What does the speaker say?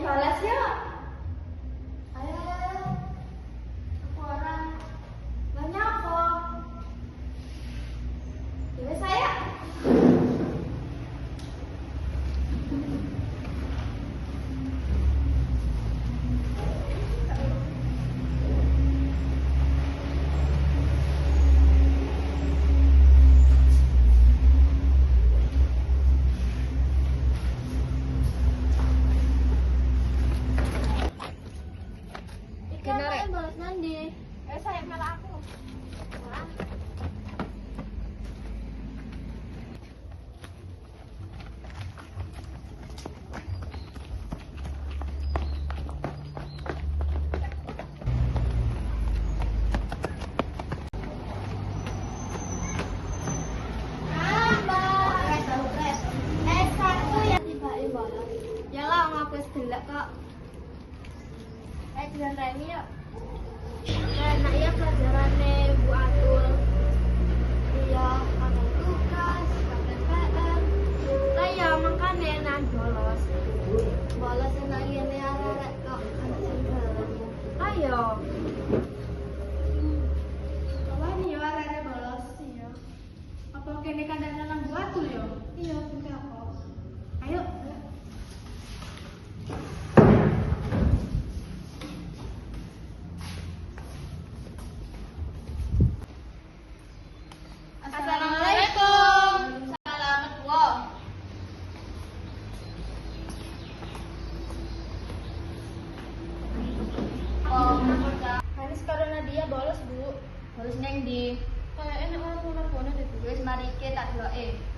balas ya. Ayo, aku orang banyak kok. Jadi saya. Kenapa balas Nandi? Saya malah aku. Wah. Ya lah, ngaku sedelak kok. Dengan Reni yuk. Enak ya pelajarannya Bu Atul. Iya, pakai tugas, pakai PR. Lah ya makanya enak bolos. Bolos enak gini arek kok anak sendiri. Ayo. Apa nih ya arek bolos ya? Apa kene kandang nang Bu Atul ya? Iya, bener kok. Ayo. Assalamualaikum. Salam. Hari sekarang Nadia bolos, Bu. Harus neng di Kayak enak orang nang kono deh, Bu. wis mari kita tak deloke.